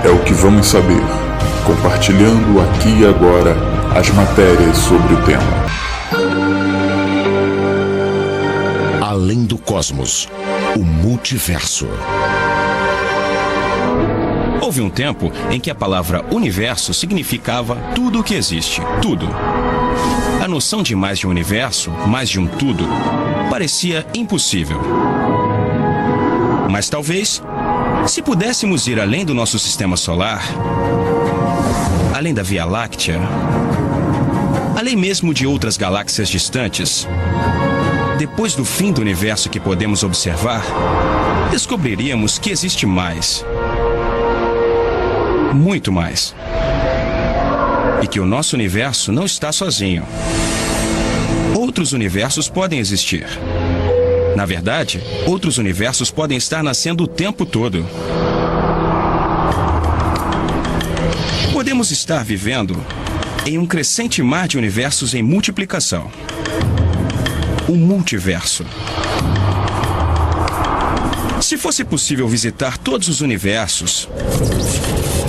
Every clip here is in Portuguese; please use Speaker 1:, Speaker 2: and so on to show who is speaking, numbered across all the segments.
Speaker 1: é o que vamos saber, compartilhando aqui e agora as matérias sobre o tema.
Speaker 2: Além do cosmos, o multiverso.
Speaker 3: Houve um tempo em que a palavra universo significava tudo o que existe, tudo. A noção de mais de um universo, mais de um tudo, parecia impossível. Mas talvez, se pudéssemos ir além do nosso sistema solar, além da Via Láctea, além mesmo de outras galáxias distantes, depois do fim do universo que podemos observar, descobriríamos que existe mais. Muito mais. E que o nosso universo não está sozinho. Outros universos podem existir. Na verdade, outros universos podem estar nascendo o tempo todo. Podemos estar vivendo em um crescente mar de universos em multiplicação. O multiverso. Se fosse possível visitar todos os universos,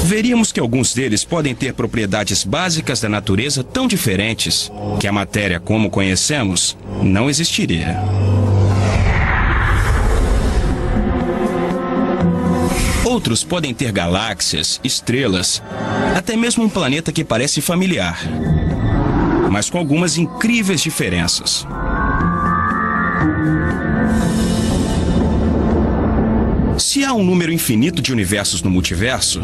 Speaker 3: veríamos que alguns deles podem ter propriedades básicas da natureza tão diferentes que a matéria como conhecemos não existiria. Outros podem ter galáxias, estrelas, até mesmo um planeta que parece familiar, mas com algumas incríveis diferenças. Se há um número infinito de universos no multiverso,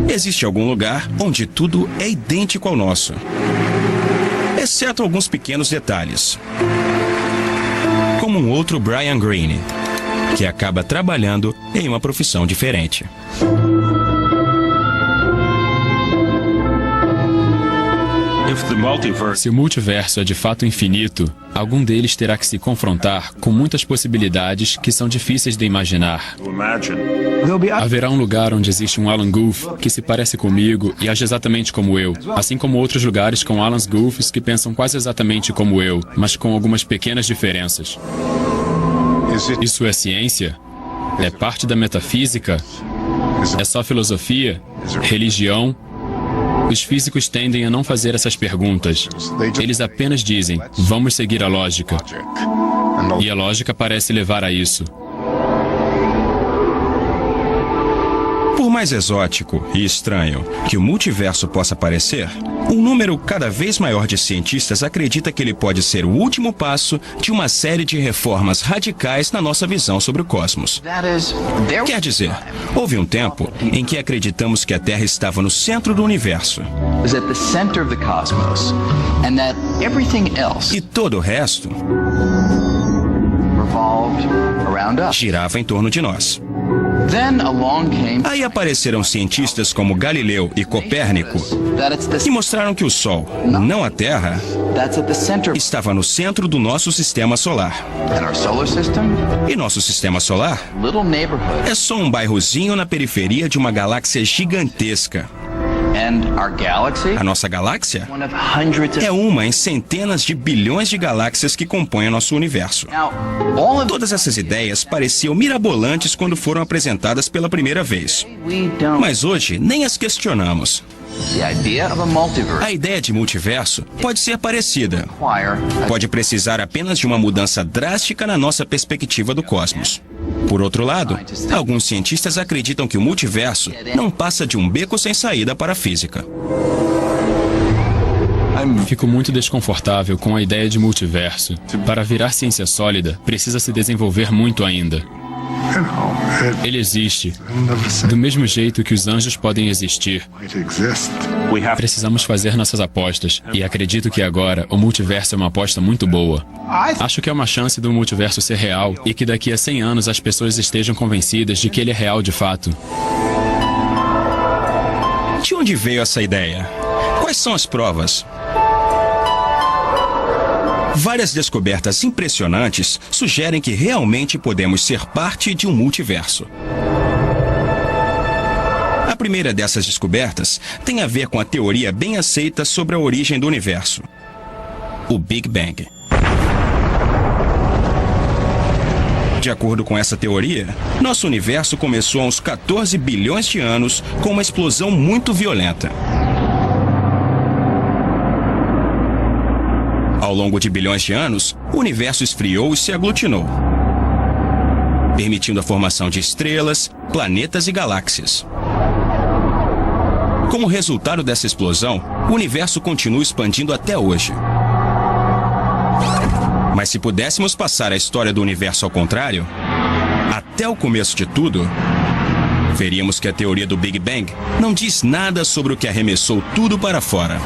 Speaker 3: existe algum lugar onde tudo é idêntico ao nosso, exceto alguns pequenos detalhes. Como um outro Brian Greene, que acaba trabalhando em uma profissão diferente.
Speaker 4: Se o multiverso é de fato infinito, algum deles terá que se confrontar com muitas possibilidades que são difíceis de imaginar. Haverá um lugar onde existe um Alan Guth que se parece comigo e age exatamente como eu, assim como outros lugares com Alan Guths que pensam quase exatamente como eu, mas com algumas pequenas diferenças. Isso é ciência? É parte da metafísica? É só filosofia? Religião? Os físicos tendem a não fazer essas perguntas. Eles apenas dizem, vamos seguir a lógica. E a lógica parece levar a isso.
Speaker 3: Por mais exótico e estranho que o multiverso possa parecer, um número cada vez maior de cientistas acredita que ele pode ser o último passo de uma série de reformas radicais na nossa visão sobre o cosmos. Quer dizer, houve um tempo em que acreditamos que a Terra estava no centro do universo. E todo o resto girava em torno de nós. Aí apareceram cientistas como Galileu e Copérnico, que mostraram que o Sol, não a Terra, estava no centro do nosso sistema solar. E nosso sistema solar é só um bairrozinho na periferia de uma galáxia gigantesca. A nossa galáxia é uma em centenas de bilhões de galáxias que compõem o nosso universo. Todas essas ideias pareciam mirabolantes quando foram apresentadas pela primeira vez. Mas hoje nem as questionamos. A ideia de multiverso pode ser parecida. Pode precisar apenas de uma mudança drástica na nossa perspectiva do cosmos. Por outro lado, alguns cientistas acreditam que o multiverso não passa de um beco sem saída para a física.
Speaker 4: Fico muito desconfortável com a ideia de multiverso. Para virar ciência sólida, precisa se desenvolver muito ainda. Ele existe, do mesmo jeito que os anjos podem existir. Precisamos fazer nossas apostas, e acredito que agora o multiverso é uma aposta muito boa. Acho que é uma chance do multiverso ser real e que daqui a 100 anos as pessoas estejam convencidas de que ele é real de fato.
Speaker 3: De onde veio essa ideia? Quais são as provas? Várias descobertas impressionantes sugerem que realmente podemos ser parte de um multiverso. A primeira dessas descobertas tem a ver com a teoria bem aceita sobre a origem do universo: o Big Bang. De acordo com essa teoria, nosso universo começou há uns 14 bilhões de anos com uma explosão muito violenta. Ao longo de bilhões de anos, o universo esfriou e se aglutinou, permitindo a formação de estrelas, planetas e galáxias. Como resultado dessa explosão, o universo continua expandindo até hoje. Mas se pudéssemos passar a história do universo ao contrário, até o começo de tudo, veríamos que a teoria do Big Bang não diz nada sobre o que arremessou tudo para fora.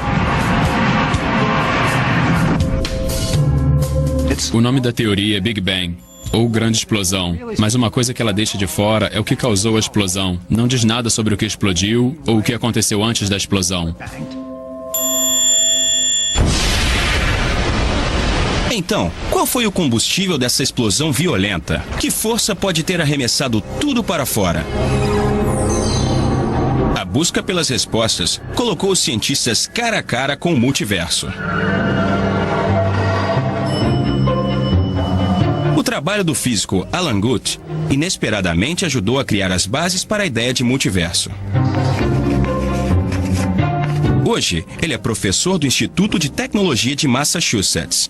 Speaker 4: O nome da teoria é Big Bang, ou Grande Explosão, mas uma coisa que ela deixa de fora é o que causou a explosão. Não diz nada sobre o que explodiu ou o que aconteceu antes da explosão.
Speaker 3: Então, qual foi o combustível dessa explosão violenta? Que força pode ter arremessado tudo para fora? A busca pelas respostas colocou os cientistas cara a cara com o multiverso. O trabalho do físico Alan Guth inesperadamente ajudou a criar as bases para a ideia de multiverso. Hoje, ele é professor do Instituto de Tecnologia de Massachusetts.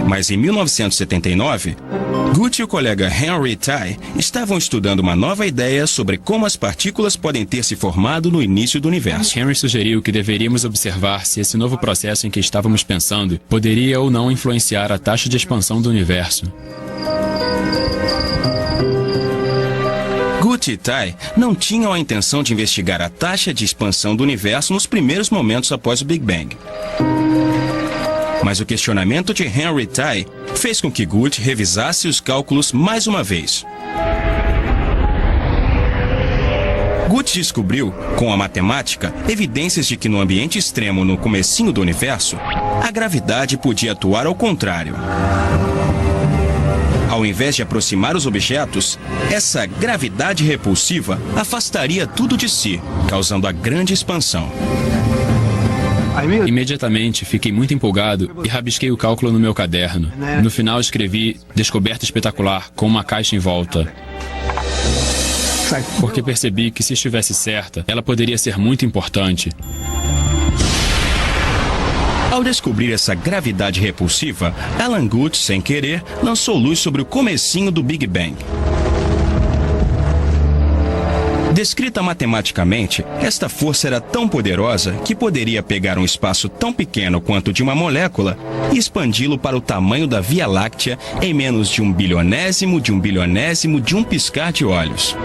Speaker 3: Mas em 1979, Guth e o colega Henry Tai estavam estudando uma nova ideia sobre como as partículas podem ter se formado no início do universo.
Speaker 4: Henry sugeriu que deveríamos observar se esse novo processo em que estávamos pensando poderia ou não influenciar a taxa de expansão do universo.
Speaker 3: Guth e Tai não tinham a intenção de investigar a taxa de expansão do universo nos primeiros momentos após o Big Bang. Mas o questionamento de Henry Tai fez com que Guth revisasse os cálculos mais uma vez. Guth descobriu, com a matemática, evidências de que no ambiente extremo no comecinho do universo, a gravidade podia atuar ao contrário. Ao invés de aproximar os objetos, essa gravidade repulsiva afastaria tudo de si, causando a grande expansão.
Speaker 4: Imediatamente fiquei muito empolgado e rabisquei o cálculo no meu caderno. No final escrevi "descoberta espetacular" com uma caixa em volta. Porque percebi que se estivesse certa, ela poderia ser muito importante.
Speaker 3: Ao descobrir essa gravidade repulsiva, Alan Guth, sem querer, lançou luz sobre o comecinho do Big Bang. Descrita matematicamente, esta força era tão poderosa que poderia pegar um espaço tão pequeno quanto de uma molécula e expandi-lo para o tamanho da Via Láctea em menos de um bilionésimo de um piscar de olhos.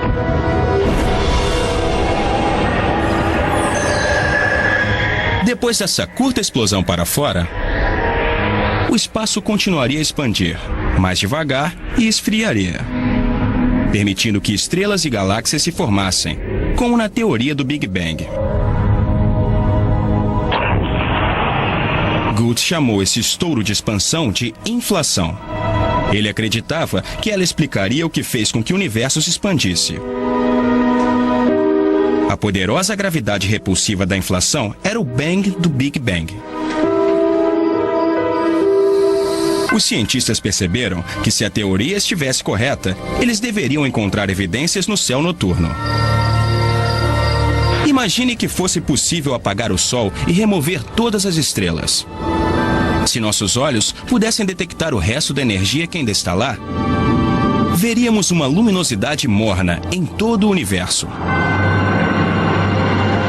Speaker 3: Depois dessa curta explosão para fora, o espaço continuaria a expandir, mais devagar, e esfriaria, permitindo que estrelas e galáxias se formassem, como na teoria do Big Bang. Guth chamou esse estouro de expansão de inflação. Ele acreditava que ela explicaria o que fez com que o universo se expandisse. A poderosa gravidade repulsiva da inflação era o Bang do Big Bang. Os cientistas perceberam que, se a teoria estivesse correta, eles deveriam encontrar evidências no céu noturno. Imagine que fosse possível apagar o Sol e remover todas as estrelas. Se nossos olhos pudessem detectar o resto da energia que ainda está lá, veríamos uma luminosidade morna em todo o universo.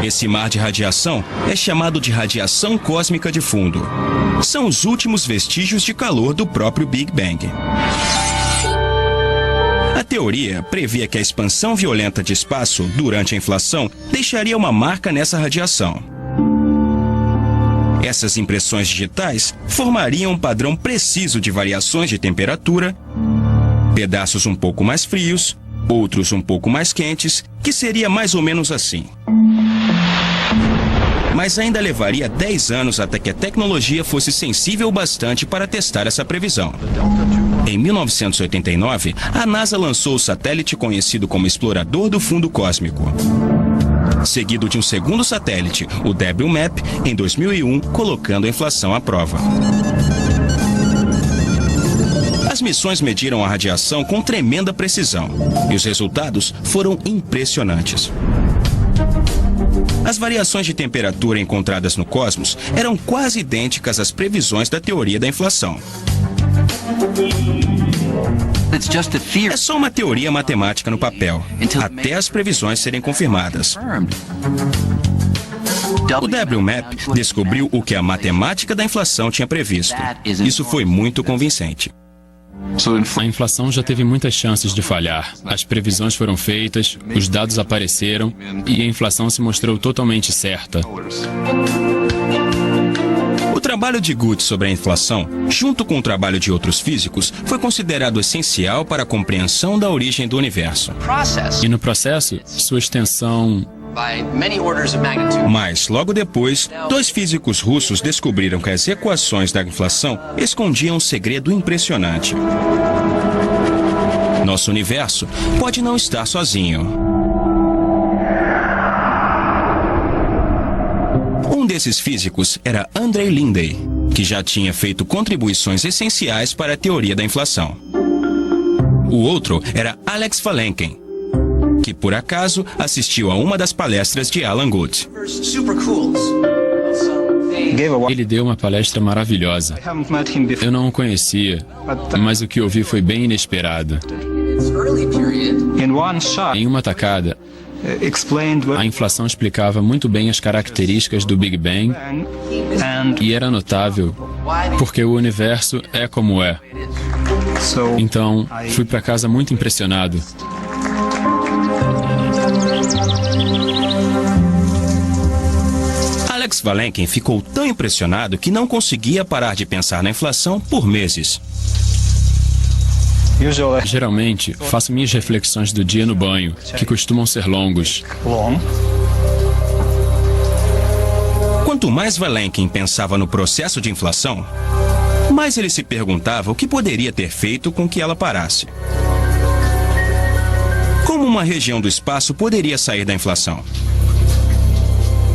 Speaker 3: Esse mar de radiação é chamado de radiação cósmica de fundo. São os últimos vestígios de calor do próprio Big Bang. A teoria previa que a expansão violenta de espaço durante a inflação deixaria uma marca nessa radiação. Essas impressões digitais formariam um padrão preciso de variações de temperatura, pedaços um pouco mais frios, outros um pouco mais quentes, que seria mais ou menos assim. Mas ainda levaria 10 anos até que a tecnologia fosse sensível o bastante para testar essa previsão. Em 1989, a NASA lançou o satélite conhecido como Explorador do Fundo Cósmico, seguido de um segundo satélite, o WMAP, em 2001, colocando a inflação à prova. As missões mediram a radiação com tremenda precisão e os resultados foram impressionantes. As variações de temperatura encontradas no cosmos eram quase idênticas às previsões da teoria da inflação. É só uma teoria matemática no papel, até as previsões serem confirmadas. O WMAP descobriu o que a matemática da inflação tinha previsto. Isso foi muito convincente.
Speaker 4: A inflação já teve muitas chances de falhar. As previsões foram feitas, os dados apareceram e a inflação se mostrou totalmente certa.
Speaker 3: O trabalho de Good sobre a inflação, junto com o trabalho de outros físicos, foi considerado essencial para a compreensão da origem do universo.
Speaker 4: E no processo, sua extensão...
Speaker 3: Mas, logo depois, 2 físicos russos descobriram que as equações da inflação escondiam um segredo impressionante. Nosso universo pode não estar sozinho. Um desses físicos era Andrei Lindey, que já tinha feito contribuições essenciais para a teoria da inflação. O outro era Alex Valenkin, que por acaso assistiu a uma das palestras de Alan Guth.
Speaker 4: Ele deu uma palestra maravilhosa. Eu não o conhecia, mas o que ouvi foi bem inesperado. Em uma tacada, a inflação explicava muito bem as características do Big Bang e era notável porque o universo é como é. Então, fui para casa muito impressionado.
Speaker 3: Alex Valenkin ficou tão impressionado que não conseguia parar de pensar na inflação por meses.
Speaker 4: Geralmente, faço minhas reflexões do dia no banho, que costumam ser longos.
Speaker 3: Quanto mais Valenkin pensava no processo de inflação, mais ele se perguntava o que poderia ter feito com que ela parasse. Como uma região do espaço poderia sair da inflação?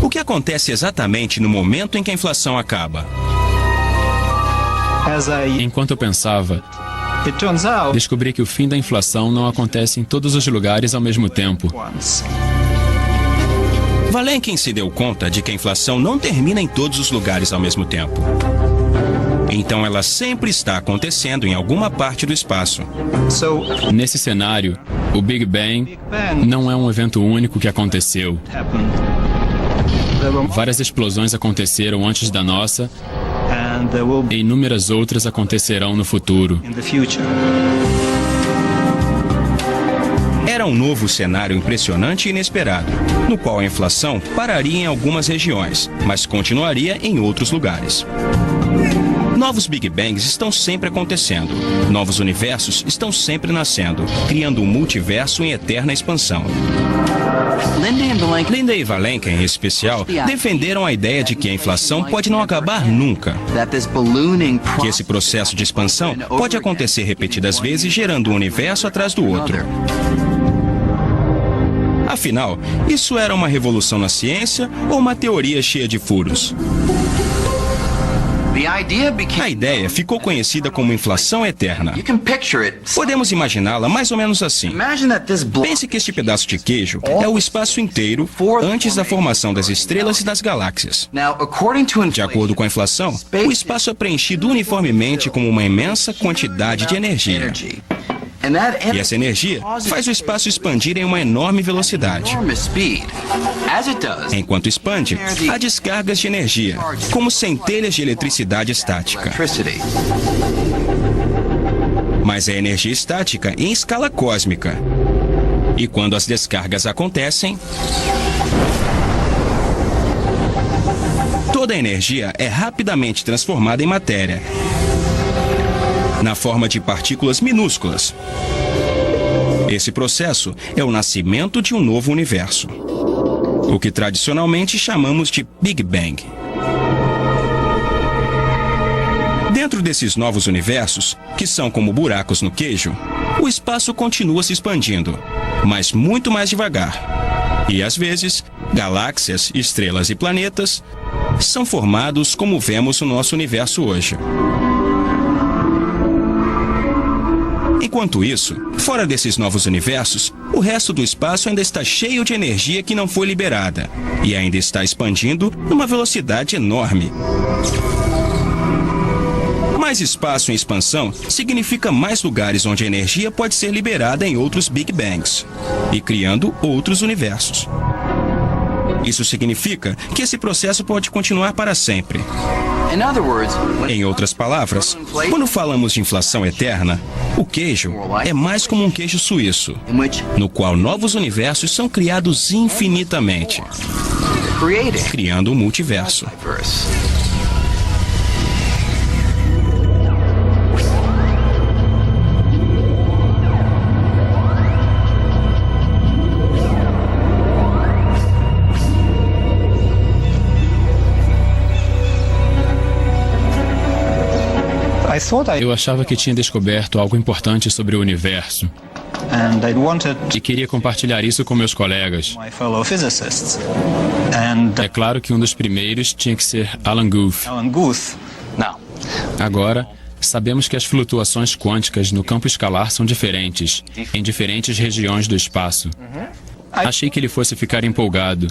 Speaker 3: O que acontece exatamente no momento em que a inflação acaba?
Speaker 4: Enquanto eu pensava, descobri que o fim da inflação não acontece em todos os lugares ao mesmo tempo.
Speaker 3: Valenkin se deu conta de que a inflação não termina em todos os lugares ao mesmo tempo. Então ela sempre está acontecendo em alguma parte do espaço.
Speaker 4: Nesse cenário, o Big Bang não é um evento único que aconteceu. Várias explosões aconteceram antes da nossa e inúmeras outras acontecerão no futuro.
Speaker 3: Era um novo cenário impressionante e inesperado, no qual a inflação pararia em algumas regiões, mas continuaria em outros lugares. Novos Big Bangs estão sempre acontecendo. Novos universos estão sempre nascendo, criando um multiverso em eterna expansão. Lindey e Valenkin, em especial, defenderam a ideia de que a inflação pode não acabar nunca. Que esse processo de expansão pode acontecer repetidas vezes, gerando um universo atrás do outro. Afinal, isso era uma revolução na ciência ou uma teoria cheia de furos? A ideia ficou conhecida como inflação eterna. Podemos imaginá-la mais ou menos assim. Pense que este pedaço de queijo é o espaço inteiro antes da formação das estrelas e das galáxias. De acordo com a inflação, o espaço é preenchido uniformemente com uma imensa quantidade de energia. E essa energia faz o espaço expandir em uma enorme velocidade. Enquanto expande, há descargas de energia, como centelhas de eletricidade estática. Mas é energia estática em escala cósmica. E quando as descargas acontecem, toda a energia é rapidamente transformada em matéria, na forma de partículas minúsculas. Esse processo é o nascimento de um novo universo, o que tradicionalmente chamamos de Big Bang. Dentro desses novos universos, que são como buracos no queijo, o espaço continua se expandindo, mas muito mais devagar. E às vezes, galáxias, estrelas e planetas são formados como vemos no nosso universo hoje. Enquanto isso, fora desses novos universos, o resto do espaço ainda está cheio de energia que não foi liberada e ainda está expandindo numa velocidade enorme. Mais espaço em expansão significa mais lugares onde a energia pode ser liberada em outros Big Bangs e criando outros universos. Isso significa que esse processo pode continuar para sempre. Em outras palavras, quando falamos de inflação eterna, o queijo é mais como um queijo suíço, no qual novos universos são criados infinitamente, criando um multiverso.
Speaker 4: Eu achava que tinha descoberto algo importante sobre o universo e queria compartilhar isso com meus colegas. É claro que um dos primeiros tinha que ser Alan Guth. Agora, sabemos que as flutuações quânticas no campo escalar são diferentes, em diferentes regiões do espaço. Achei que ele fosse ficar empolgado.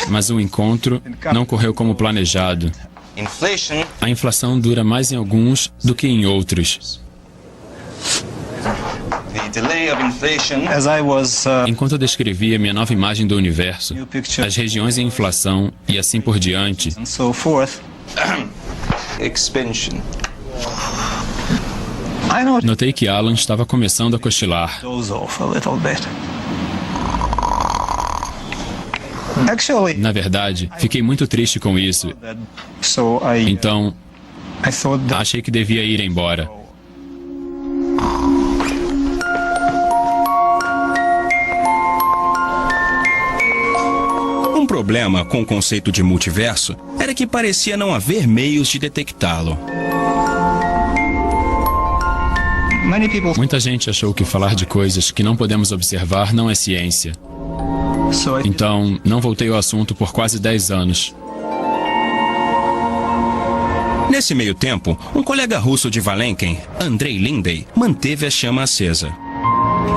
Speaker 4: Mas o encontro não correu como planejado. A inflação dura mais em alguns do que em outros. Enquanto eu descrevia minha nova imagem do universo, as regiões em inflação e assim por diante, notei que Alan estava começando a cochilar. Na verdade, fiquei muito triste com isso. Então, achei que devia ir embora.
Speaker 3: Um problema com o conceito de multiverso era que parecia não haver meios de detectá-lo.
Speaker 4: Muita gente achou que falar de coisas que não podemos observar não é ciência. Então, não voltei ao assunto por quase 10 anos.
Speaker 3: Nesse meio tempo, um colega russo de Valenken, Andrei Lindey, manteve a chama acesa.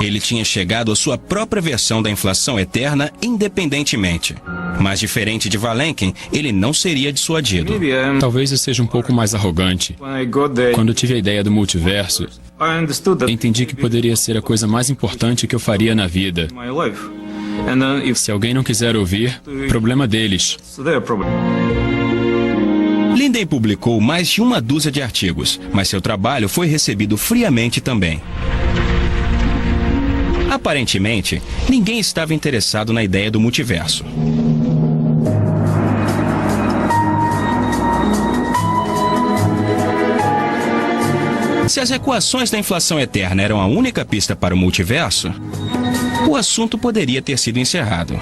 Speaker 3: Ele tinha chegado à sua própria versão da inflação eterna independentemente. Mas diferente de Valenken, ele não seria dissuadido.
Speaker 4: Talvez eu seja um pouco mais arrogante. Quando eu tive a ideia do multiverso, entendi que poderia ser a coisa mais importante que eu faria na vida. Se alguém não quiser ouvir, problema deles.
Speaker 3: Lindey publicou mais de uma dúzia de artigos, mas seu trabalho foi recebido friamente também. Aparentemente, ninguém estava interessado na ideia do multiverso. Se as equações da inflação eterna eram a única pista para o multiverso, o assunto poderia ter sido encerrado.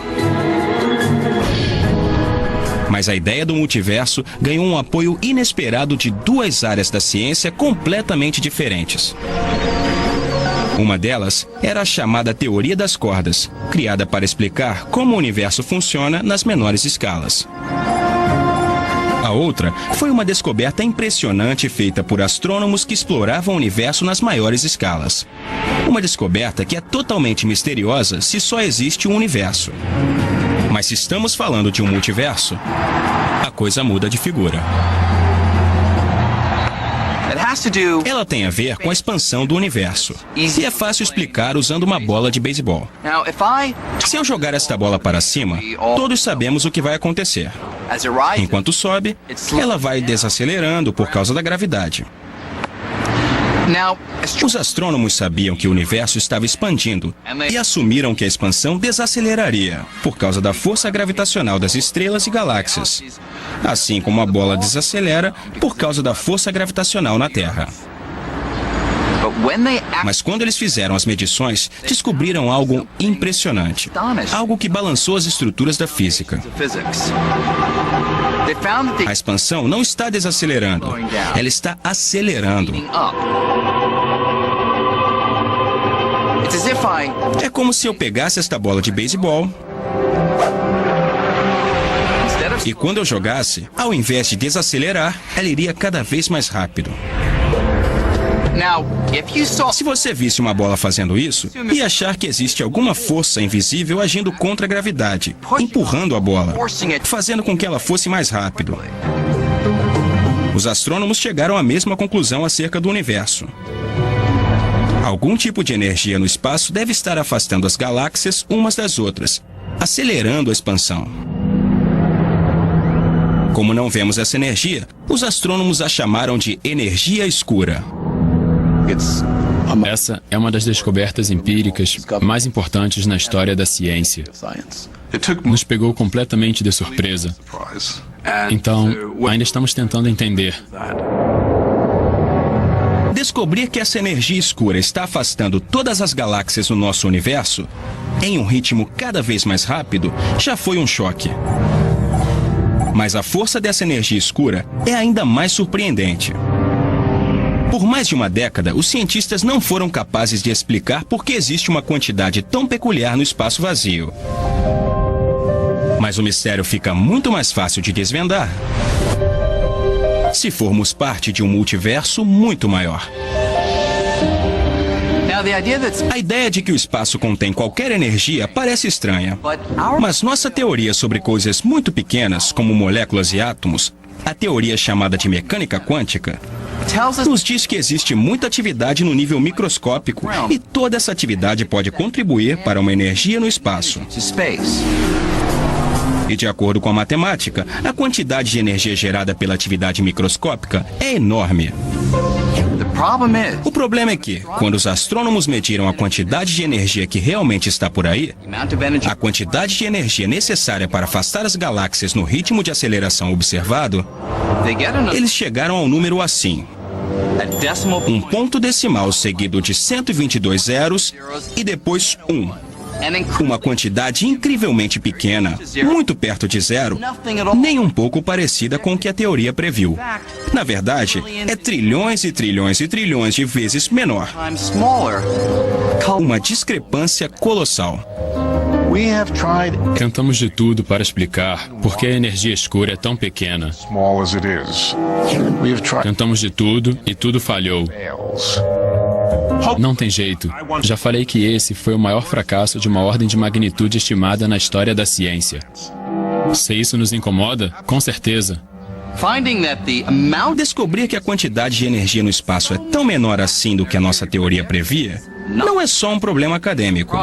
Speaker 3: Mas a ideia do multiverso ganhou um apoio inesperado de duas áreas da ciência completamente diferentes. Uma delas era a chamada teoria das cordas, criada para explicar como o universo funciona nas menores escalas. A outra foi uma descoberta impressionante feita por astrônomos que exploravam o universo nas maiores escalas. Uma descoberta que é totalmente misteriosa se só existe um universo. Mas se estamos falando de um multiverso, a coisa muda de figura. Ela tem a ver com a expansão do universo. E é fácil explicar usando uma bola de beisebol. Se eu jogar esta bola para cima, todos sabemos o que vai acontecer. Enquanto sobe, ela vai desacelerando por causa da gravidade. Os astrônomos sabiam que o universo estava expandindo e assumiram que a expansão desaceleraria por causa da força gravitacional das estrelas e galáxias, assim como a bola desacelera por causa da força gravitacional na Terra. Mas quando eles fizeram as medições, descobriram algo impressionante, algo que balançou as estruturas da física. A expansão não está desacelerando, ela está acelerando. É como se eu pegasse esta bola de beisebol e quando eu jogasse, ao invés de desacelerar, ela iria cada vez mais rápido. Se você visse uma bola fazendo isso, ia achar que existe alguma força invisível agindo contra a gravidade, empurrando a bola, fazendo com que ela fosse mais rápido. Os astrônomos chegaram à mesma conclusão acerca do universo. Algum tipo de energia no espaço deve estar afastando as galáxias umas das outras, acelerando a expansão. Como não vemos essa energia, os astrônomos a chamaram de energia escura.
Speaker 4: Essa é uma das descobertas empíricas mais importantes na história da ciência. Nos pegou completamente de surpresa. Então, ainda estamos tentando entender.
Speaker 3: Descobrir que essa energia escura está afastando todas as galáxias no nosso universo, em um ritmo cada vez mais rápido, já foi um choque. Mas a força dessa energia escura é ainda mais surpreendente. Por mais de uma década, os cientistas não foram capazes de explicar por que existe uma quantidade tão peculiar no espaço vazio. Mas o mistério fica muito mais fácil de desvendar se formos parte de um multiverso muito maior. A ideia de que o espaço contém qualquer energia parece estranha, mas nossa teoria sobre coisas muito pequenas, como moléculas e átomos, a teoria chamada de mecânica quântica, nos diz que existe muita atividade no nível microscópico e toda essa atividade pode contribuir para uma energia no espaço. E de acordo com a matemática, a quantidade de energia gerada pela atividade microscópica é enorme. O problema é que, quando os astrônomos mediram a quantidade de energia que realmente está por aí, a quantidade de energia necessária para afastar as galáxias no ritmo de aceleração observado, eles chegaram ao número assim: um ponto decimal seguido de 122 zeros e depois 1. Uma quantidade incrivelmente pequena, muito perto de zero, nem um pouco parecida com o que a teoria previu. Na verdade, é trilhões e trilhões e trilhões de vezes menor. Uma discrepância colossal.
Speaker 4: Tentamos de tudo para explicar por que a energia escura é tão pequena. Tentamos de tudo e tudo falhou. Não tem jeito. Já falei que esse foi o maior fracasso de uma ordem de magnitude estimada na história da ciência. Se isso nos incomoda, com certeza.
Speaker 3: Descobrir que a quantidade de energia no espaço é tão menor assim do que a nossa teoria previa, não é só um problema acadêmico.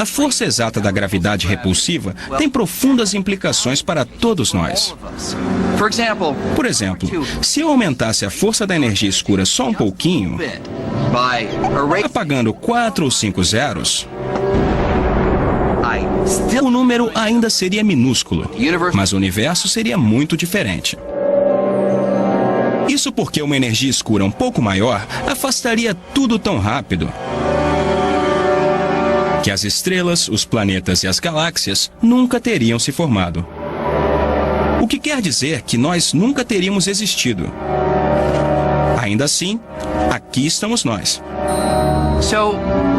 Speaker 3: A força exata da gravidade repulsiva tem profundas implicações para todos nós. Por exemplo, se eu aumentasse a força da energia escura só um pouquinho, apagando 4 ou 5 zeros, o número ainda seria minúsculo, mas o universo seria muito diferente. Isso porque uma energia escura um pouco maior afastaria tudo tão rápido que as estrelas, os planetas e as galáxias nunca teriam se formado. O que quer dizer que nós nunca teríamos existido. Ainda assim, aqui estamos nós.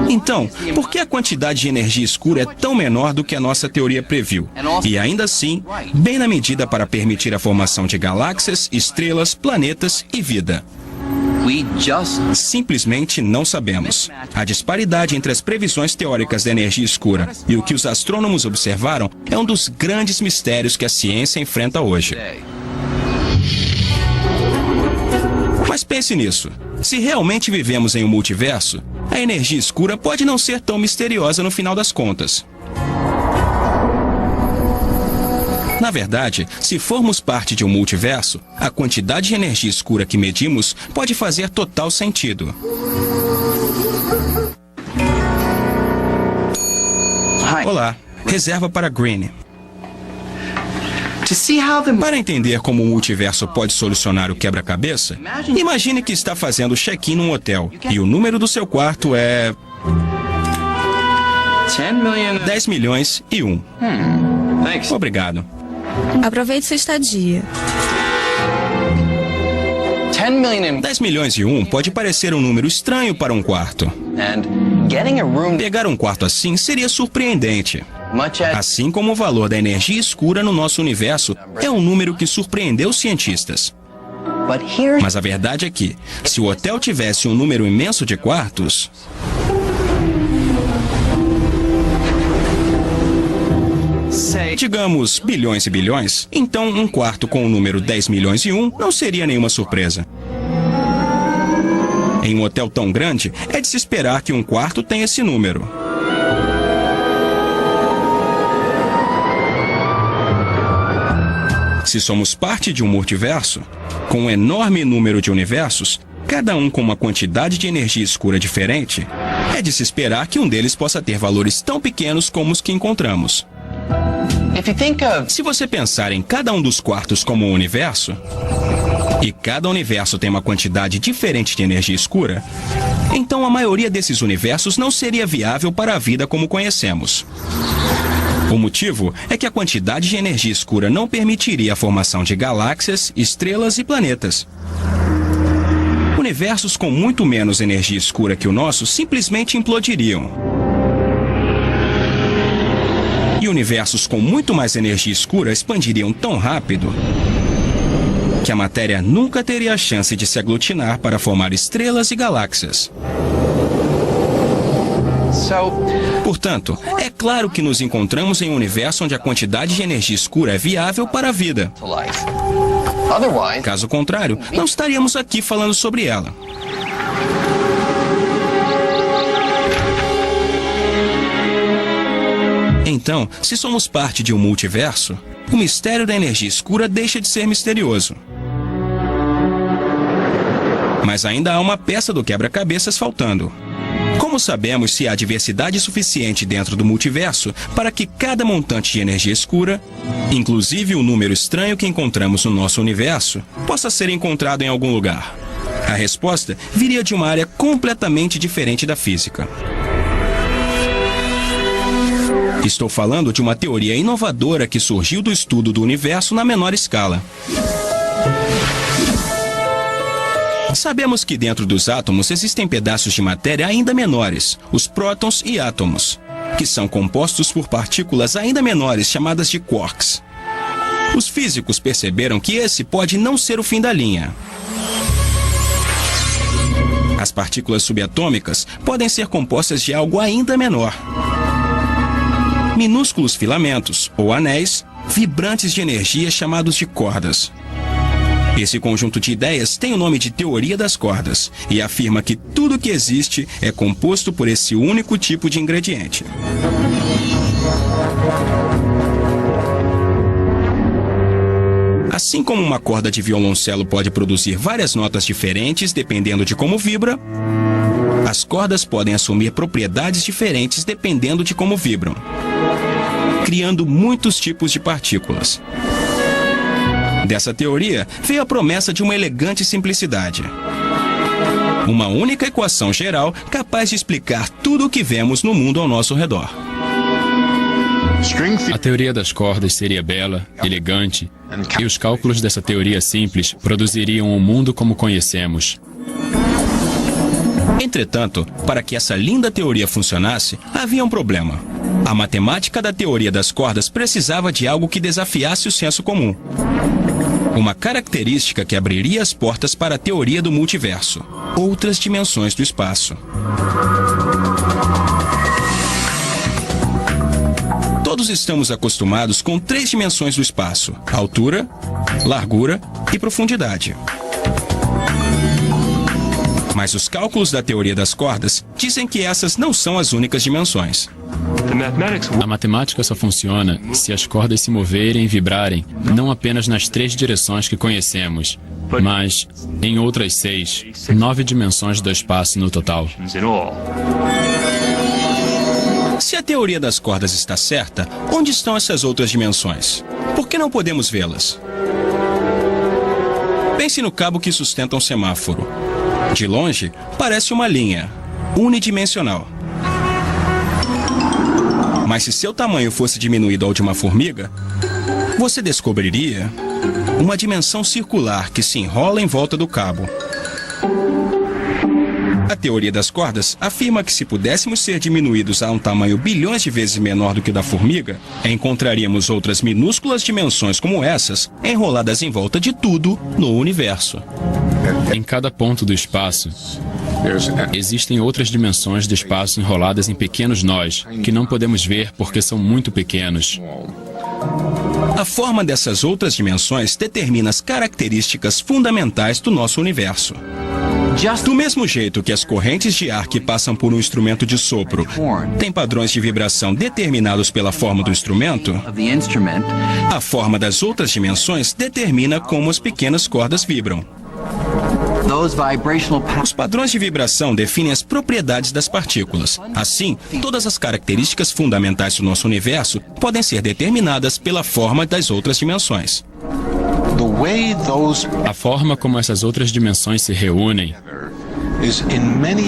Speaker 3: Então, por que a quantidade de energia escura é tão menor do que a nossa teoria previu? E ainda assim, bem na medida para permitir a formação de galáxias, estrelas, planetas e vida. Simplesmente não sabemos. A disparidade entre as previsões teóricas da energia escura e o que os astrônomos observaram é um dos grandes mistérios que a ciência enfrenta hoje. Mas pense nisso. Se realmente vivemos em um multiverso, a energia escura pode não ser tão misteriosa no final das contas. Na verdade, se formos parte de um multiverso, a quantidade de energia escura que medimos pode fazer total sentido. Olá, reserva para Green. Para entender como o multiverso pode solucionar o quebra-cabeça, imagine que está fazendo check-in num hotel e o número do seu quarto é 10 milhões e 1. Obrigado.
Speaker 5: Aproveite sua estadia.
Speaker 3: 10 milhões e 1 pode parecer um número estranho para um quarto. Pegar um quarto assim seria surpreendente. Assim como o valor da energia escura no nosso universo é um número que surpreendeu os cientistas. Mas a verdade é que, se o hotel tivesse um número imenso de quartos, digamos bilhões e bilhões, então um quarto com o número 10 milhões e 1 não seria nenhuma surpresa. Em um hotel tão grande, é de se esperar que um quarto tenha esse número. Se somos parte de um multiverso, com um enorme número de universos, cada um com uma quantidade de energia escura diferente, é de se esperar que um deles possa ter valores tão pequenos como os que encontramos. Se você pensar em cada um dos quartos como um universo, e cada universo tem uma quantidade diferente de energia escura, então a maioria desses universos não seria viável para a vida como conhecemos. O motivo é que a quantidade de energia escura não permitiria a formação de galáxias, estrelas e planetas. Universos com muito menos energia escura que o nosso simplesmente implodiriam. E universos com muito mais energia escura expandiriam tão rápido que a matéria nunca teria a chance de se aglutinar para formar estrelas e galáxias. Portanto, é claro que nos encontramos em um universo onde a quantidade de energia escura é viável para a vida. Caso contrário, não estaríamos aqui falando sobre ela. Então, se somos parte de um multiverso, o mistério da energia escura deixa de ser misterioso. Mas ainda há uma peça do quebra-cabeças faltando. Como sabemos se há diversidade suficiente dentro do multiverso para que cada montante de energia escura, inclusive o número estranho que encontramos no nosso universo, possa ser encontrado em algum lugar? A resposta viria de uma área completamente diferente da física. Estou falando de uma teoria inovadora que surgiu do estudo do universo na menor escala. Sabemos que dentro dos átomos existem pedaços de matéria ainda menores, os prótons e átomos, que são compostos por partículas ainda menores chamadas de quarks. Os físicos perceberam que esse pode não ser o fim da linha. As partículas subatômicas podem ser compostas de algo ainda menor. Minúsculos filamentos, ou anéis, vibrantes de energia chamados de cordas. Esse conjunto de ideias tem o nome de teoria das cordas e afirma que tudo que existe é composto por esse único tipo de ingrediente. Assim como uma corda de violoncelo pode produzir várias notas diferentes dependendo de como vibra, as cordas podem assumir propriedades diferentes dependendo de como vibram, criando muitos tipos de partículas. Dessa teoria veio a promessa de uma elegante simplicidade. Uma única equação geral capaz de explicar tudo o que vemos no mundo ao nosso redor.
Speaker 4: A teoria das cordas seria bela, elegante, e os cálculos dessa teoria simples produziriam o mundo como conhecemos.
Speaker 3: Entretanto, para que essa linda teoria funcionasse, havia um problema. A matemática da teoria das cordas precisava de algo que desafiasse o senso comum. Uma característica que abriria as portas para a teoria do multiverso, outras dimensões do espaço. Todos estamos acostumados com 3 dimensões do espaço: altura, largura e profundidade. Mas os cálculos da teoria das cordas dizem que essas não são as únicas dimensões.
Speaker 4: A matemática só funciona se as cordas se moverem e vibrarem, não apenas nas 3 direções que conhecemos, mas em outras 6, 9 dimensões do espaço no total.
Speaker 3: Se a teoria das cordas está certa, onde estão essas outras dimensões? Por que não podemos vê-las? Pense no cabo que sustenta um semáforo. De longe, parece uma linha, unidimensional. Mas se seu tamanho fosse diminuído ao de uma formiga, você descobriria uma dimensão circular que se enrola em volta do cabo. A teoria das cordas afirma que se pudéssemos ser diminuídos a um tamanho bilhões de vezes menor do que o da formiga, encontraríamos outras minúsculas dimensões como essas enroladas em volta de tudo no universo.
Speaker 4: Em cada ponto do espaço, existem outras dimensões do espaço enroladas em pequenos nós, que não podemos ver porque são muito pequenos.
Speaker 3: A forma dessas outras dimensões determina as características fundamentais do nosso universo. Do mesmo jeito que as correntes de ar que passam por um instrumento de sopro têm padrões de vibração determinados pela forma do instrumento, a forma das outras dimensões determina como as pequenas cordas vibram. Os padrões de vibração definem as propriedades das partículas. Assim, todas as características fundamentais do nosso universo podem ser determinadas pela forma das outras dimensões.
Speaker 4: A forma como essas outras dimensões se reúnem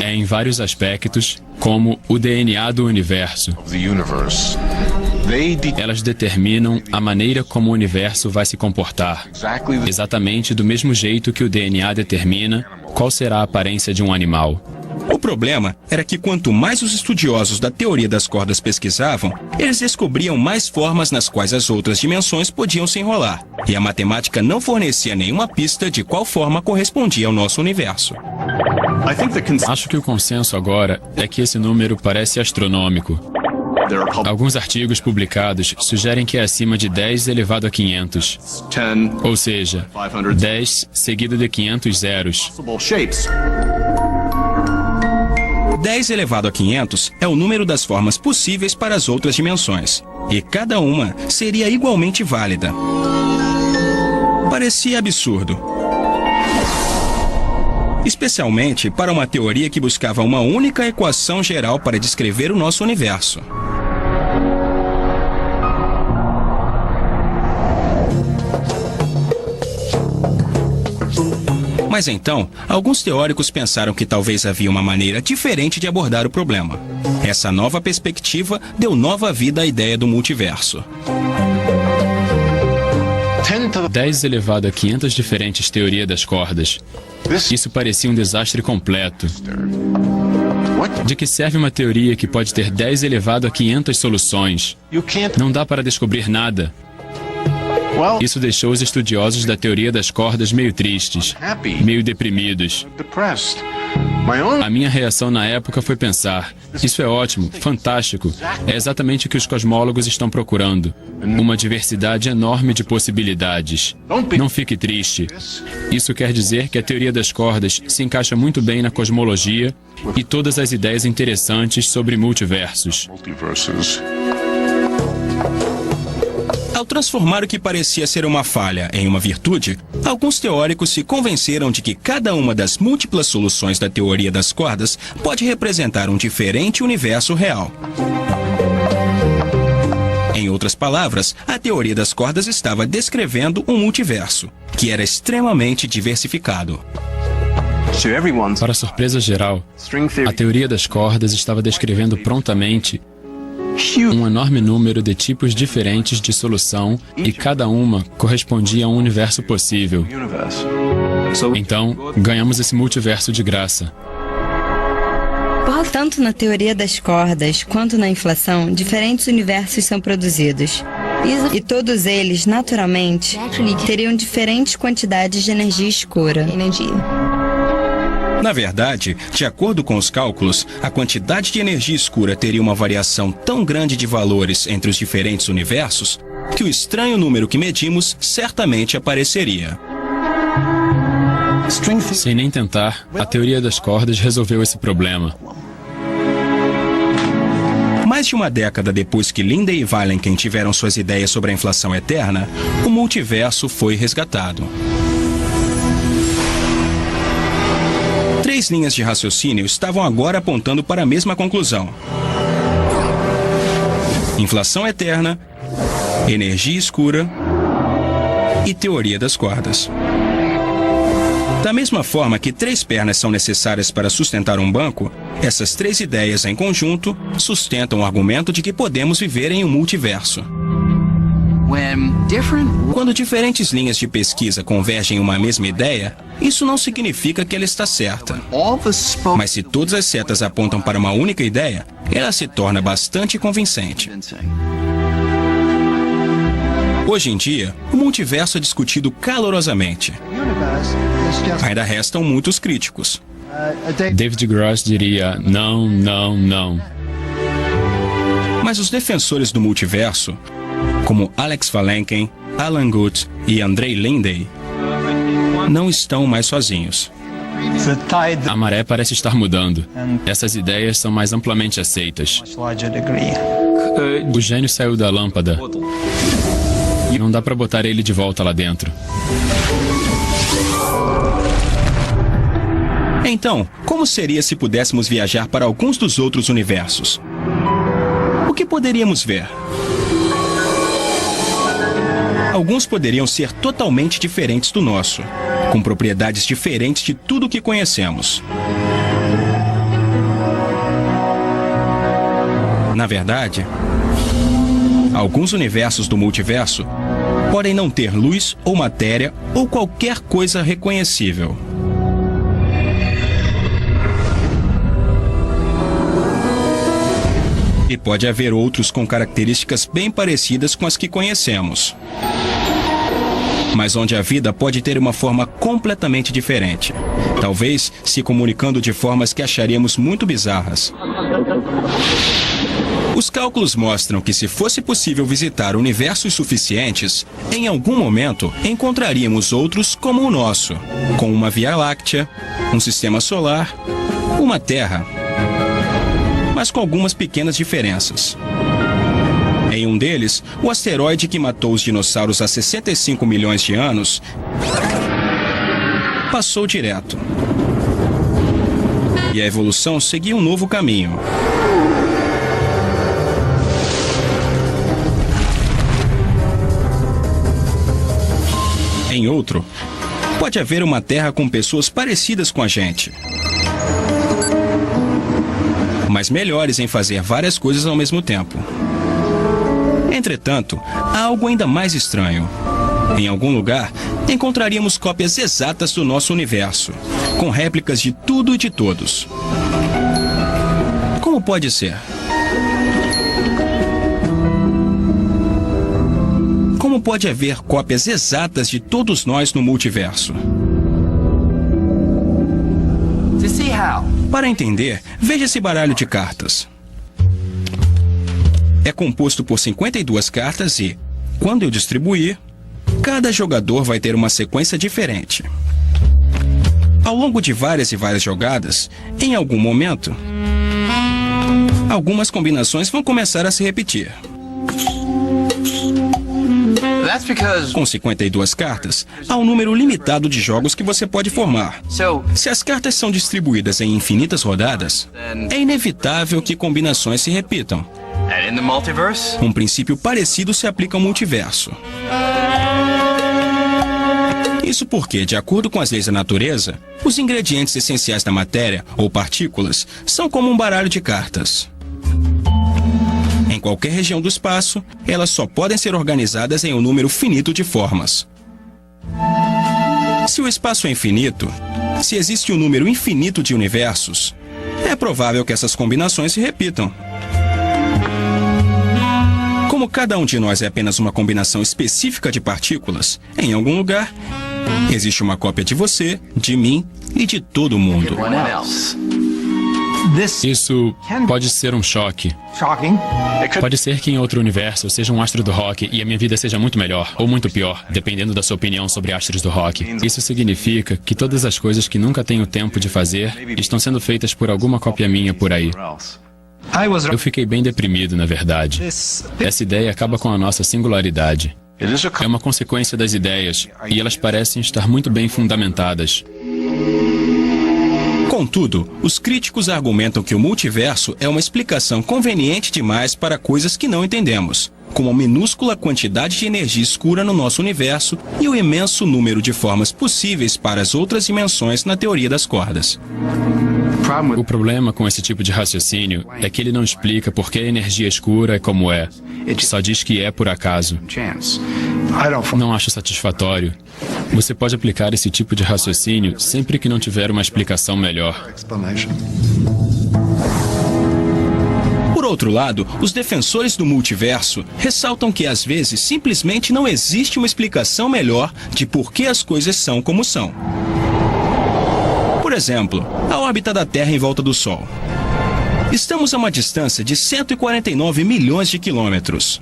Speaker 4: é em vários aspectos, como o DNA do universo. Elas determinam a maneira como o universo vai se comportar, exatamente do mesmo jeito que o DNA determina qual será a aparência de um animal.
Speaker 3: O problema era que quanto mais os estudiosos da teoria das cordas pesquisavam, eles descobriam mais formas nas quais as outras dimensões podiam se enrolar, e a matemática não fornecia nenhuma pista de qual forma correspondia ao nosso universo.
Speaker 4: Acho que o consenso agora é que esse número parece astronômico. Alguns artigos publicados sugerem que é acima de 10 elevado a 500. Ou seja, 10 seguido de 500 zeros.
Speaker 3: 10 elevado a 500 é o número das formas possíveis para as outras dimensões, e cada uma seria igualmente válida. Parecia absurdo. Especialmente para uma teoria que buscava uma única equação geral para descrever o nosso universo. Mas então, alguns teóricos pensaram que talvez havia uma maneira diferente de abordar o problema. Essa nova perspectiva deu nova vida à ideia do multiverso.
Speaker 4: 10 elevado a 500 diferentes teorias das cordas. Isso parecia um desastre completo. De que serve uma teoria que pode ter 10 elevado a 500 soluções? Não dá para descobrir nada. Isso deixou os estudiosos da teoria das cordas meio tristes, meio deprimidos. A minha reação na época foi pensar: isso é ótimo, fantástico, é exatamente o que os cosmólogos estão procurando. Uma diversidade enorme de possibilidades. Não fique triste. Isso quer dizer que a teoria das cordas se encaixa muito bem na cosmologia e todas as ideias interessantes sobre multiversos.
Speaker 3: Ao transformar o que parecia ser uma falha em uma virtude, alguns teóricos se convenceram de que cada uma das múltiplas soluções da teoria das cordas pode representar um diferente universo real. Em outras palavras, a teoria das cordas estava descrevendo um multiverso, que era extremamente diversificado.
Speaker 4: Para surpresa geral, a teoria das cordas estava descrevendo prontamente um enorme número de tipos diferentes de solução e cada uma correspondia a um universo possível. Então, ganhamos esse multiverso de graça.
Speaker 5: Tanto na teoria das cordas quanto na inflação, diferentes universos são produzidos. E todos eles, naturalmente, teriam diferentes quantidades de energia escura.
Speaker 3: Na verdade, de acordo com os cálculos, a quantidade de energia escura teria uma variação tão grande de valores entre os diferentes universos que o estranho número que medimos certamente apareceria.
Speaker 4: Sem nem tentar, a teoria das cordas resolveu esse problema.
Speaker 3: Mais de uma década depois que Lindy e Vilenkin tiveram suas ideias sobre a inflação eterna, o multiverso foi resgatado. 3 linhas de raciocínio estavam agora apontando para a mesma conclusão: inflação eterna, energia escura e teoria das cordas. Da mesma forma que 3 pernas são necessárias para sustentar um banco, essas 3 ideias em conjunto sustentam o argumento de que podemos viver em um multiverso. Quando diferentes linhas de pesquisa convergem em uma mesma ideia, isso não significa que ela está certa. Mas se todas as setas apontam para uma única ideia, ela se torna bastante convincente. Hoje em dia, o multiverso é discutido calorosamente. Ainda restam muitos críticos.
Speaker 4: David Gross diria não, não, não.
Speaker 3: Mas os defensores do multiverso, como Alex Valenken, Alan Guth e Andrei Lindey, não estão mais sozinhos.
Speaker 4: A maré parece estar mudando. Essas ideias são mais amplamente aceitas. O gênio saiu da lâmpada. E não dá para botar ele de volta lá dentro.
Speaker 3: Então, como seria se pudéssemos viajar para alguns dos outros universos? O que poderíamos ver? Alguns poderiam ser totalmente diferentes do nosso, com propriedades diferentes de tudo o que conhecemos. Na verdade, alguns universos do multiverso podem não ter luz ou matéria ou qualquer coisa reconhecível. E pode haver outros com características bem parecidas com as que conhecemos, mas onde a vida pode ter uma forma completamente diferente, talvez se comunicando de formas que acharíamos muito bizarras. Os cálculos mostram que, se fosse possível visitar universos suficientes, em algum momento encontraríamos outros como o nosso, com uma Via Láctea, um sistema solar, uma Terra, mas com algumas pequenas diferenças. Em um deles, o asteroide que matou os dinossauros há 65 milhões de anos passou direto. E a evolução seguiu um novo caminho. Em outro, pode haver uma Terra com pessoas parecidas com a gente, mas melhores em fazer várias coisas ao mesmo tempo. Entretanto, há algo ainda mais estranho. Em algum lugar, encontraríamos cópias exatas do nosso universo, com réplicas de tudo e de todos. Como pode ser? Como pode haver cópias exatas de todos nós no multiverso? Para entender, veja esse baralho de cartas. É composto por 52 cartas e, quando eu distribuir, cada jogador vai ter uma sequência diferente. Ao longo de várias e várias jogadas, em algum momento, algumas combinações vão começar a se repetir. Com 52 cartas, há um número limitado de jogos que você pode formar. Se as cartas são distribuídas em infinitas rodadas, é inevitável que combinações se repitam. Um princípio parecido se aplica ao multiverso. Isso porque, de acordo com as leis da natureza, os ingredientes essenciais da matéria, ou partículas, são como um baralho de cartas. Em qualquer região do espaço, elas só podem ser organizadas em um número finito de formas. Se o espaço é infinito, se existe um número infinito de universos, é provável que essas combinações se repitam. Como cada um de nós é apenas uma combinação específica de partículas, em algum lugar, existe uma cópia de você, de mim e de todo mundo.
Speaker 4: Isso pode ser um choque. Pode ser que em outro universo eu seja um astro do rock e a minha vida seja muito melhor, ou muito pior, dependendo da sua opinião sobre astros do rock. Isso significa que todas as coisas que nunca tenho tempo de fazer estão sendo feitas por alguma cópia minha por aí. Eu fiquei bem deprimido, na verdade. Essa ideia acaba com a nossa singularidade. É uma consequência das ideias, e elas parecem estar muito bem fundamentadas.
Speaker 3: Contudo, os críticos argumentam que o multiverso é uma explicação conveniente demais para coisas que não entendemos, como a minúscula quantidade de energia escura no nosso universo e o imenso número de formas possíveis para as outras dimensões na teoria das cordas.
Speaker 4: O problema com esse tipo de raciocínio é que ele não explica por que a energia escura é como é. Só diz que é por acaso. Não acho satisfatório. Você pode aplicar esse tipo de raciocínio sempre que não tiver uma explicação melhor.
Speaker 3: Por outro lado, os defensores do multiverso ressaltam que às vezes simplesmente não existe uma explicação melhor de por que as coisas são como são. Por exemplo, a órbita da Terra em volta do Sol. Estamos a uma distância de 149 milhões de quilômetros.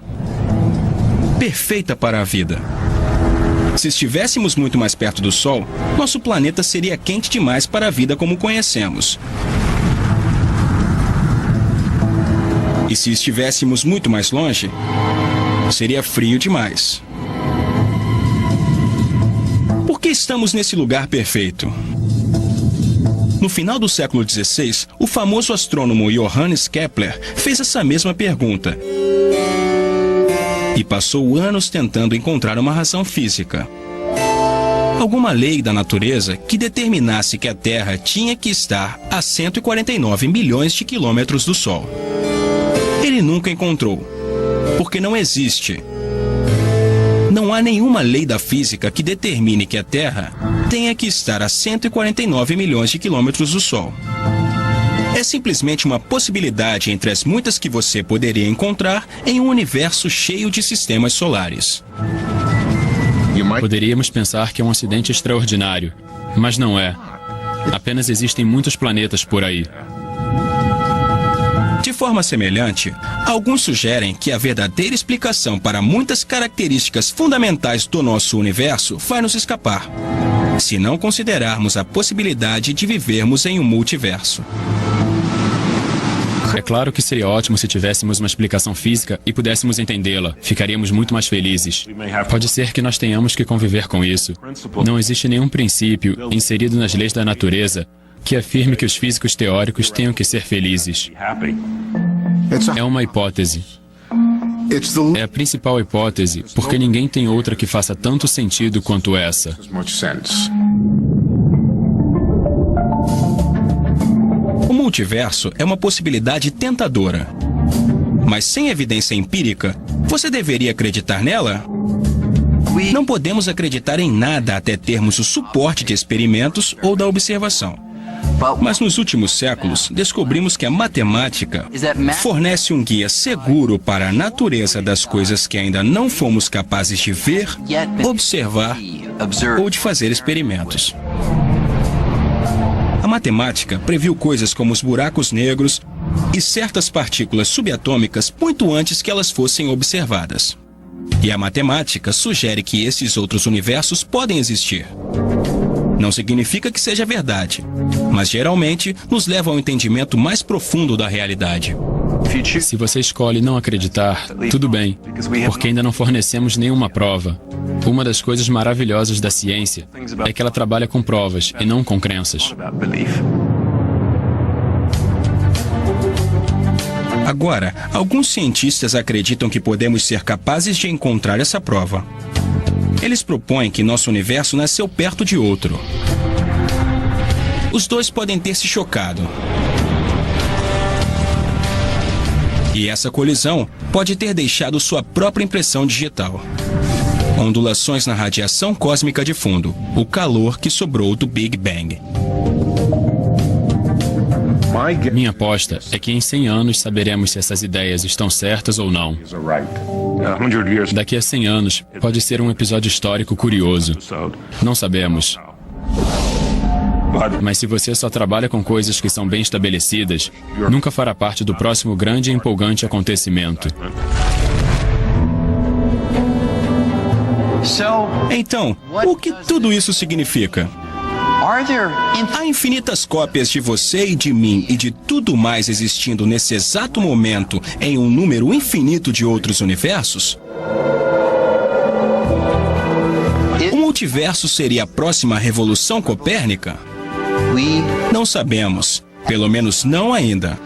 Speaker 3: Perfeita para a vida. Se estivéssemos muito mais perto do Sol, nosso planeta seria quente demais para a vida como conhecemos. E se estivéssemos muito mais longe, seria frio demais. Por que estamos nesse lugar perfeito? No final do século XVI, o famoso astrônomo Johannes Kepler fez essa mesma pergunta e passou anos tentando encontrar uma razão física. Alguma lei da natureza que determinasse que a Terra tinha que estar a 149 milhões de quilômetros do Sol. Ele nunca encontrou, porque não existe. Não há nenhuma lei da física que determine que a Terra tenha que estar a 149 milhões de quilômetros do Sol. É simplesmente uma possibilidade entre as muitas que você poderia encontrar em um universo cheio de sistemas solares.
Speaker 4: Poderíamos pensar que é um acidente extraordinário, mas não é. Apenas existem muitos planetas por aí.
Speaker 3: De forma semelhante, alguns sugerem que a verdadeira explicação para muitas características fundamentais do nosso universo vai nos escapar, se não considerarmos a possibilidade de vivermos em um multiverso.
Speaker 4: É claro que seria ótimo se tivéssemos uma explicação física e pudéssemos entendê-la. Ficaríamos muito mais felizes. Pode ser que nós tenhamos que conviver com isso. Não existe nenhum princípio inserido nas leis da natureza que afirme que os físicos teóricos tenham que ser felizes. É uma hipótese. É a principal hipótese, porque ninguém tem outra que faça tanto sentido quanto essa.
Speaker 3: O multiverso é uma possibilidade tentadora. Mas sem evidência empírica, você deveria acreditar nela? Não podemos acreditar em nada até termos o suporte de experimentos ou da observação. Mas nos últimos séculos, descobrimos que a matemática fornece um guia seguro para a natureza das coisas que ainda não fomos capazes de ver, observar ou de fazer experimentos. A matemática previu coisas como os buracos negros e certas partículas subatômicas muito antes que elas fossem observadas. E a matemática sugere que esses outros universos podem existir. Não significa que seja verdade, mas geralmente nos leva ao entendimento mais profundo da realidade.
Speaker 4: Se você escolhe não acreditar, tudo bem, porque ainda não fornecemos nenhuma prova. Uma das coisas maravilhosas da ciência é que ela trabalha com provas e não com crenças.
Speaker 3: Agora, alguns cientistas acreditam que podemos ser capazes de encontrar essa prova. Eles propõem que nosso universo nasceu perto de outro. Os dois podem ter se chocado. E essa colisão pode ter deixado sua própria impressão digital. Ondulações na radiação cósmica de fundo, o calor que sobrou do Big Bang.
Speaker 4: Minha aposta é que em 100 anos saberemos se essas ideias estão certas ou não. Daqui a 100 anos, pode ser um episódio histórico curioso. Não sabemos. Mas se você só trabalha com coisas que são bem estabelecidas, nunca fará parte do próximo grande e empolgante acontecimento.
Speaker 3: Então, o que tudo isso significa? Há infinitas cópias de você e de mim e de tudo mais existindo nesse exato momento em um número infinito de outros universos? O multiverso seria a próxima revolução copérnica? Não sabemos. Pelo menos não ainda.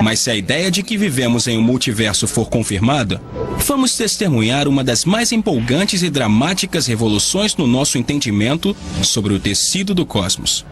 Speaker 3: Mas se a ideia de que vivemos em um multiverso for confirmada, vamos testemunhar uma das mais empolgantes e dramáticas revoluções no nosso entendimento sobre o tecido do cosmos.